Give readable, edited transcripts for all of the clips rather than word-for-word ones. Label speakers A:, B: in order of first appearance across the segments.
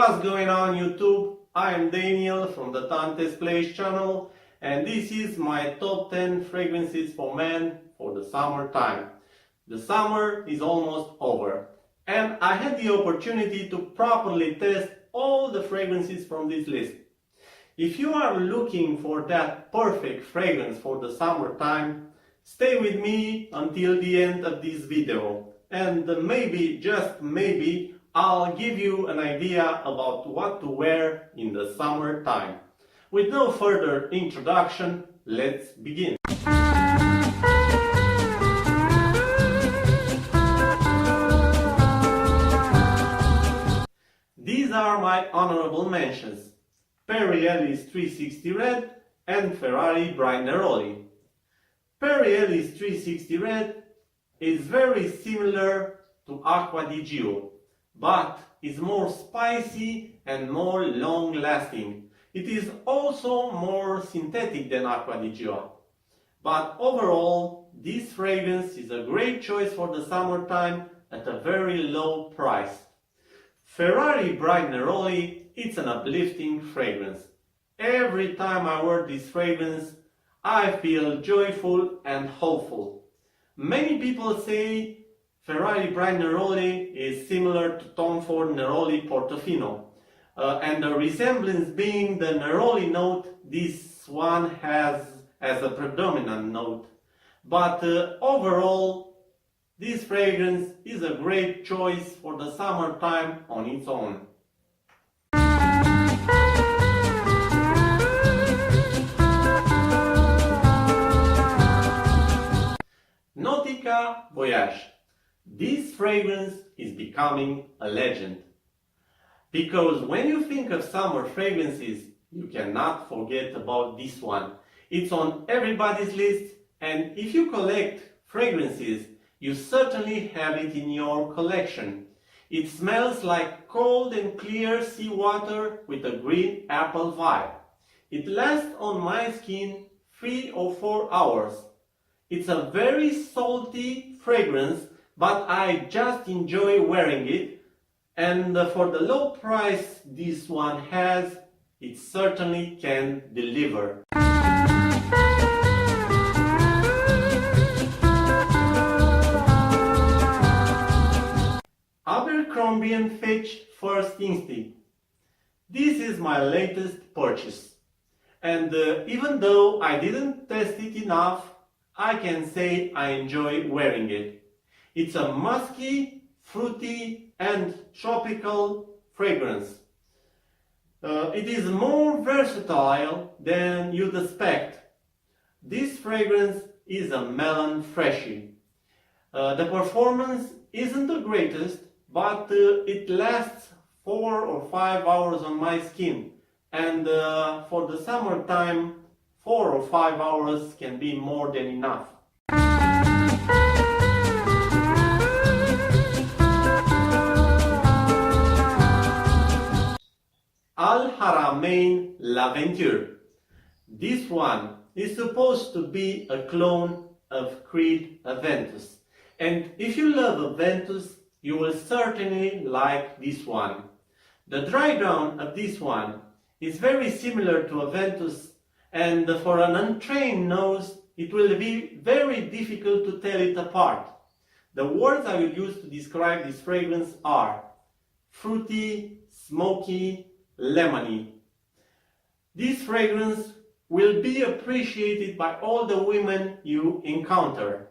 A: What's going on YouTube? I am Daniel from the Dante's Place channel and this is my top 10 fragrances for men for the summertime. The summer is almost over and I had the opportunity to properly test all the fragrances from this list. If you are looking for that perfect fragrance for the summertime, stay with me until the end of this video and maybe, just maybe, I'll give you an idea about what to wear in the summertime. With no further introduction, let's begin. These are my honorable mentions: Perry Ellis 360 Red and Ferrari Bright Neroli. Perry Ellis 360 Red is very similar to Acqua di Gio, but is more spicy and more long-lasting. It is also more synthetic than Acqua di Gio. But overall, this fragrance is a great choice for the summertime at a very low price. Ferrari Bright Neroli, it's an uplifting fragrance. Every time I wear this fragrance, I feel joyful and hopeful. Many people say Ferrari Bright Neroli is similar to Tom Ford Neroli Portofino, and the resemblance being the Neroli note this one has as a predominant note. But overall, this fragrance is a great choice for the summertime on its own. Nautica Voyage. This fragrance is becoming a legend. Because when you think of summer fragrances, you cannot forget about this one. It's on everybody's list, and if you collect fragrances, you certainly have it in your collection. It smells like cold and clear seawater with a green apple vibe. It lasts on my skin 3 or 4 hours. It's a very salty fragrance, but I just enjoy wearing it, and for the low price this one has, it certainly can deliver. Abercrombie & Fitch First Instinct. This is my latest purchase, and even though I didn't test it enough, I can say I enjoy wearing it. It's a musky, fruity and tropical fragrance. It is more versatile than you'd expect. This fragrance is a melon freshie. The performance isn't the greatest, but it lasts 4 or 5 hours on my skin. And for the summertime, 4 or 5 hours can be more than enough. Al Haramain L'Aventure. This one is supposed to be a clone of Creed Aventus. And if you love Aventus, you will certainly like this one. The dry down of this one is very similar to Aventus, and for an untrained nose, it will be very difficult to tell it apart. The words I will use to describe this fragrance are fruity, smoky, lemony. This fragrance will be appreciated by all the women you encounter.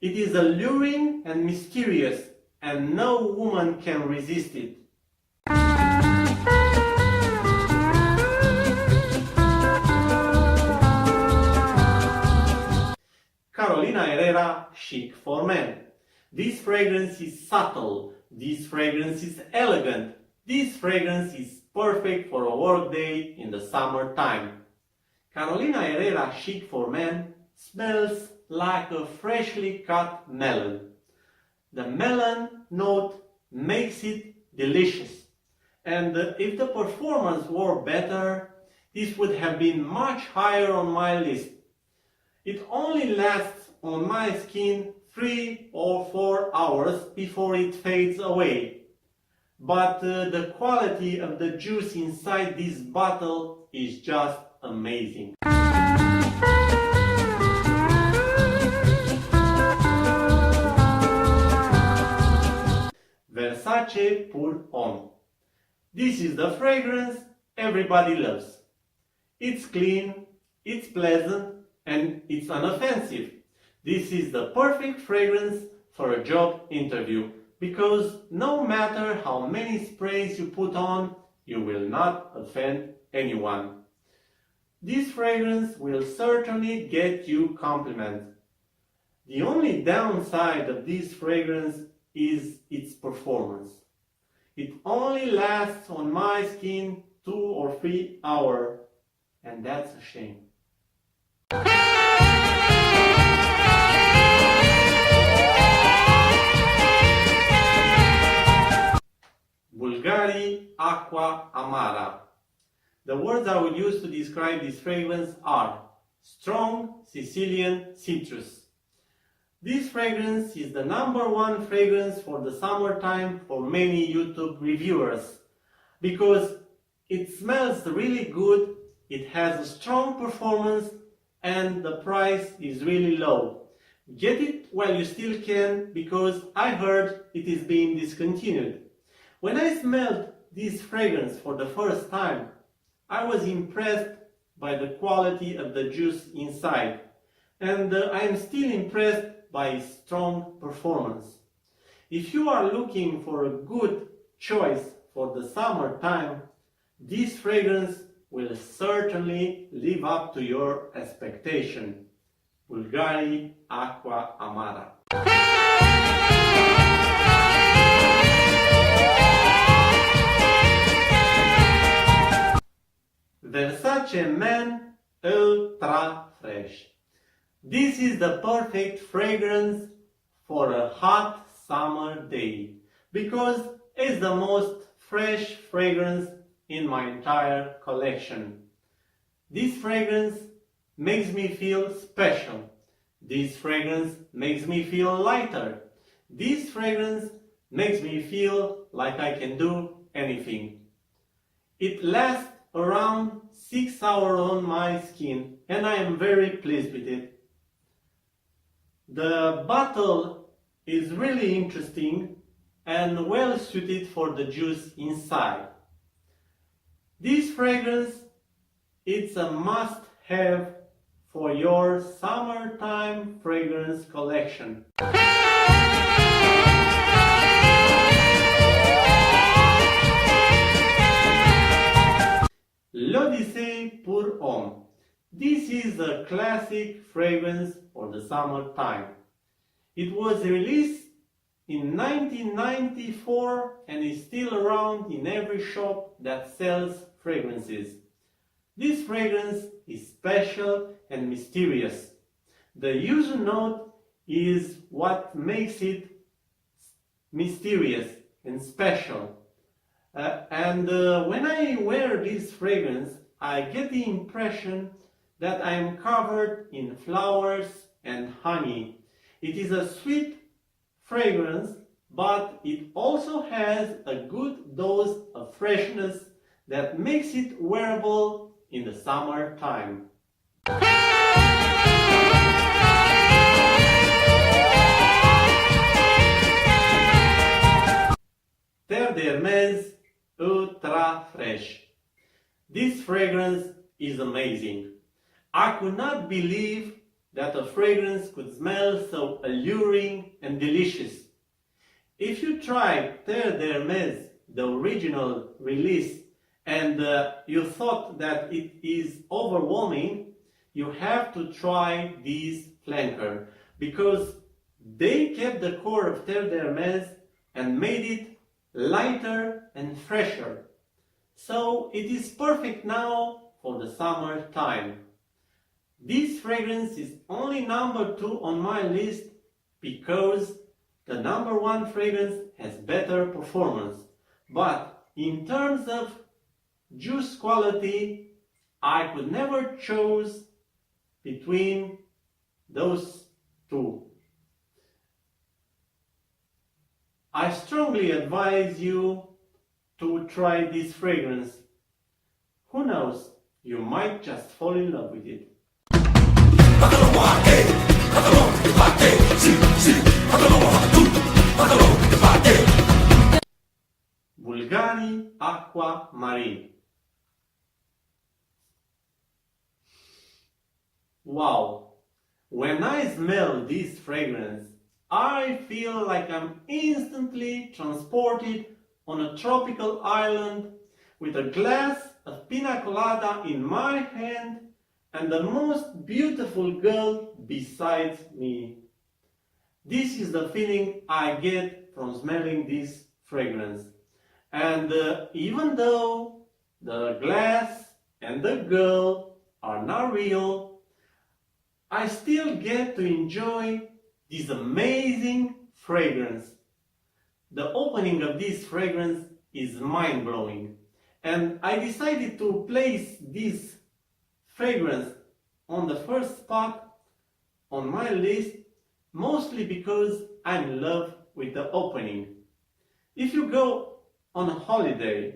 A: It is alluring and mysterious, and no woman can resist it. Carolina Herrera Chic for Men. This fragrance is subtle. This fragrance is elegant. This fragrance is perfect for a work day in the summertime. Carolina Herrera Chic for Men smells like a freshly cut melon. The melon note makes it delicious. And if the performance were better, this would have been much higher on my list. It only lasts on my skin 3 or 4 hours before it fades away. but the quality of the juice inside this bottle is just amazing. Versace Pour Homme. This is the fragrance everybody loves. It's clean, it's pleasant, and it's unoffensive. This is the perfect fragrance for a job interview because no matter how many sprays you put on, you will not offend anyone. This fragrance will certainly get you compliments. The only downside of this fragrance is its performance. It only lasts on my skin 2 or 3 hours, and that's a shame. Bulgari Aqua Amara. The words I would use to describe this fragrance are strong Sicilian citrus. This fragrance is the #1 fragrance for the summertime for many YouTube reviewers because it smells really good, it has a strong performance, and the price is really low. Get it while you still can because I heard it is being discontinued. When I smelled this fragrance for the first time, I was impressed by the quality of the juice inside, and I am still impressed by its strong performance. If you are looking for a good choice for the summertime, this fragrance will certainly live up to your expectation. Bulgari Aqua Amara. Versace Men Ultra Fresh. This is the perfect fragrance for a hot summer day because it's the most fresh fragrance in my entire collection. This fragrance makes me feel special. This fragrance makes me feel lighter. This fragrance makes me feel like I can do anything. It lasts around 6 hours on my skin and I am very pleased with it. The bottle is really interesting and well suited for the juice inside. This fragrance it's a must-have for your summertime fragrance collection. L'Odyssée Pour Homme. This is a classic fragrance for the summertime. It was released in 1994 and is still around in every shop that sells fragrances. This fragrance is special and mysterious. The user note is what makes it mysterious and special. When I wear this fragrance, I get the impression that I am covered in flowers and honey. It is a sweet fragrance, but it also has a good dose of freshness that makes it wearable in the summertime. Terre d'Hermès Ultra Fresh. This fragrance is amazing. I could not believe that a fragrance could smell so alluring and delicious. If you try Terre d'Hermès, the original release, and you thought that it is overwhelming, you have to try this flanker because they kept the core of Terre d'Hermès and made it lighter and fresher. So it is perfect now for the summer time. This fragrance is only #2 on my list because the #1 fragrance has better performance. But in terms of juice quality, I could never choose between those two. I strongly advise you to try this fragrance. Who knows, you might just fall in love with it. Bulgari Aqua Marine. Wow, when I smell this fragrance, I feel like I'm instantly transported on a tropical island with a glass of pina colada in my hand and the most beautiful girl beside me. This is the feeling I get from smelling this fragrance. And even though the glass and the girl are not real, I still get to enjoy this amazing fragrance. The opening of this fragrance is mind-blowing, and I decided to place this fragrance on the first spot on my list, mostly because I'm in love with the opening. If you go on a holiday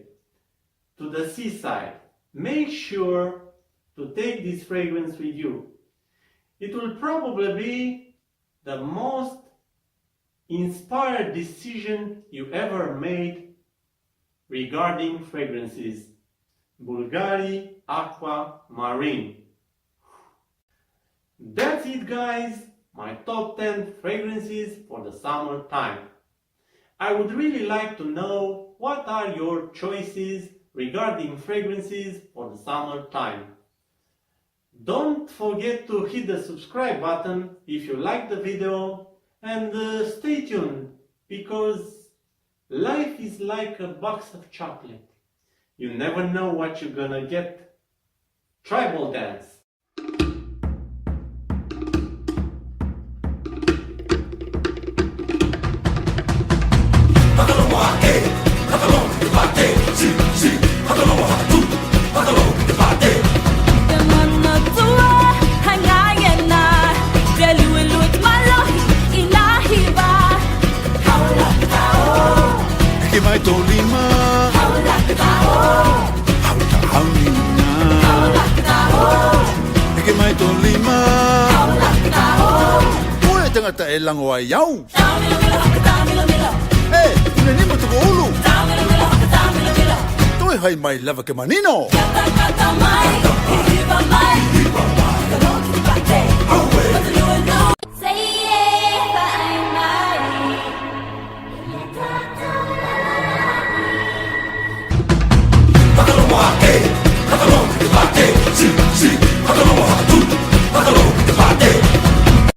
A: to the seaside, make sure to take this fragrance with you. It will probably be the most inspired decision you ever made regarding fragrances. Bulgari Aqua Marine. That's it, guys, my top 10 fragrances for the summertime. I would really like to know what are your choices regarding fragrances for the summertime. Don't forget to hit the subscribe button if you like the video, and stay tuned, because life is like a box of chocolate. You never know what you're gonna get. Tribal dance.
B: Mai tolima haula haunina ke mai tolima oi tangata e lango ai au eh ni mo tu ulu toi hai mai lava ke manino I don't know what